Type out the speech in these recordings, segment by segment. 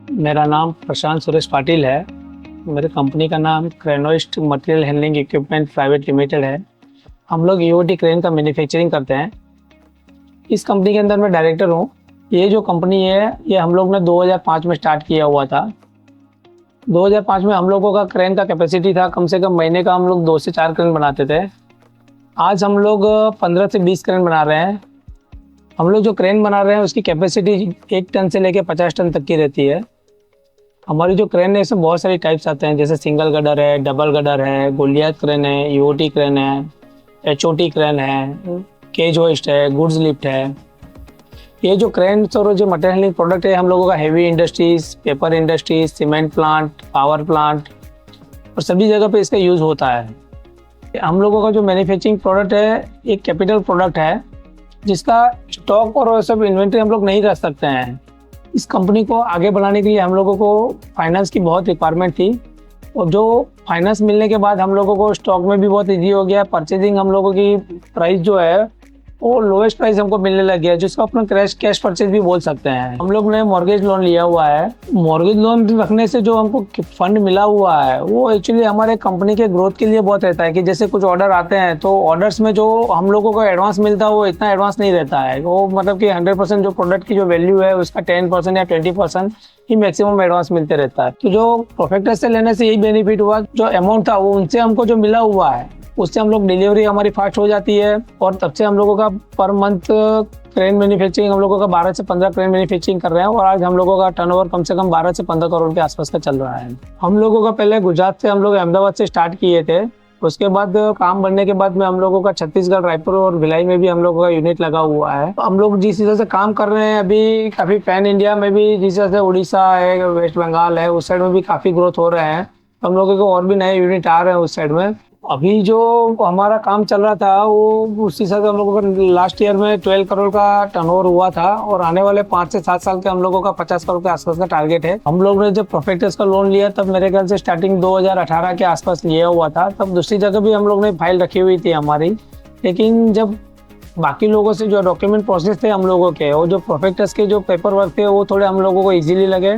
मेरा नाम प्रशांत सुरेश पाटिल है। मेरे कंपनी का नाम crane hoist material handling equipment private limited है। हम लोग ईओटी क्रेन का मैन्युफैक्चरिंग करते हैं। इस कंपनी के अंदर मैं डायरेक्टर हूँ। ये जो कंपनी है ये हम लोग ने 2005 में स्टार्ट किया हुआ था। 2005 में हम लोगों का क्रेन का कैपेसिटी था कम से कम महीने का हम लोग 2 से 4 क्रेन बनाते थे। आज हम लोग 15 से 20 क्रेन बना रहे हैं। हम लोग जो क्रेन बना रहे हैं उसकी कैपेसिटी 1 टन से लेकर 50 टन तक की रहती है। हमारी जो क्रेन है इसमें बहुत सारी टाइप्स आते हैं, जैसे सिंगल गडर है, डबल गडर है, गोलियात क्रेन है, ईओटी क्रेन है, एचओटी क्रेन है, केज होइस्ट है, गुड्स लिफ्ट है। ये जो क्रेन और जो मटेरियल हैंडलिंग प्रोडक्ट है हम लोगों का heavy industries, paper industries, cement plant, power plant और सभी जगह पे इसका यूज़ होता है। हम लोगों का जो मैन्युफैक्चरिंग प्रोडक्ट है एक कैपिटल प्रोडक्ट है जिसका स्टॉक और सब इन्वेंट्री हम लोग नहीं रख सकते हैं। इस कंपनी को आगे बढ़ाने के लिए हम लोगों को फाइनेंस की बहुत रिक्वायरमेंट थी और जो फाइनेंस मिलने के बाद हम लोगों को स्टॉक में भी बहुत इजी हो गया। परचेजिंग हम लोगों की प्राइस जो है वो लोएस्ट प्राइस हमको मिलने लग गया, जिसको अपना कैश परचेज भी बोल सकते हैं। हम लोग ने मॉर्गेज लोन लिया हुआ है। मॉर्गेज लोन रखने से जो हमको फंड मिला हुआ है वो एक्चुअली हमारे कंपनी के ग्रोथ के लिए बहुत रहता है कि जैसे कुछ ऑर्डर आते हैं तो ऑर्डर्स में जो हम लोगों को एडवांस मिलता है वो इतना एडवांस नहीं रहता है। वो मतलब कि 100% जो प्रोडक्ट की जो वैल्यू है उसका 10% या 20% ही मैक्सिमम एडवांस मिलते रहता है। तो जो प्रोफेक्टर्स से लेने से यही बेनिफिट हुआ, जो अमाउंट था वो उनसे हमको जो मिला हुआ है उससे हम लोग डिलीवरी हमारी फास्ट हो जाती है और तब से हम लोगों का पर मंथ क्रेन मैन्युफैक्चरिंग हम लोगों का 12 से 15 क्रेन मैन्युफैक्चरिंग कर रहे हैं और आज हम लोगों का टर्नओवर कम से कम 12 से 15 करोड़ के आसपास का चल रहा है। हम लोगों का पहले गुजरात से हम लोग अहमदाबाद से स्टार्ट किए थे। उसके बाद काम बढ़ने के बाद में हम लोगों का छत्तीसगढ़, रायपुर और भिलाई में भी हम लोगों का यूनिट लगा हुआ है। हम लोग जिस तरह से काम कर रहे हैं अभी काफ़ी पैन इंडिया में भी, जिस तरह से उड़ीसा है, वेस्ट बंगाल है, उस साइड में भी काफ़ी ग्रोथ हो रहे हैं। हम लोगों को और भी नए यूनिट आ रहे हैं उस साइड में। अभी जो हमारा काम चल रहा था वो उस हिसाब से हम लोगों का लास्ट ईयर में 12 करोड़ का टर्नओवर हुआ था और आने वाले 5 से 7 साल के हम लोगों का 50 करोड़ के आसपास का टारगेट है। हम लोग ने जब प्रोफेक्टर्स का लोन लिया तब मेरे ख्याल से स्टार्टिंग 2018 के आसपास लिया हुआ था। तब दूसरी जगह भी हम लोग ने फाइल रखी हुई थी हमारी, लेकिन जब बाकी लोगों से जो डॉक्यूमेंट प्रोसेस थे हम लोगों के और जो प्रोफेक्टर्स के जो पेपर वर्क थे वो थोड़े हम लोगों को ईजिली लगे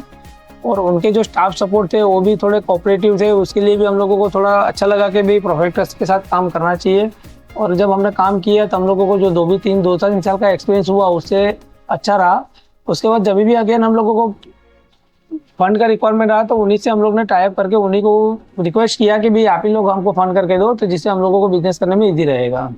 और उनके जो स्टाफ सपोर्ट थे वो भी थोड़े कोऑपरेटिव थे। उसके लिए भी हम लोगों को थोड़ा अच्छा लगा कि भाई प्रोफेक्टर्स के साथ काम करना चाहिए। और जब हमने काम किया तो हम लोगों को जो 2-3 साल का एक्सपीरियंस हुआ उससे अच्छा रहा। उसके बाद जब भी अगेन हम लोगों को फंड का रिक्वायरमेंट रहा तो उन्हीं से हम लोग ने टाइप करके उन्हीं को रिक्वेस्ट किया कि भाई आप ही लोग हमको फंड करके दो, तो जिससे हम लोगों को बिजनेस करने में ईजी रहेगा।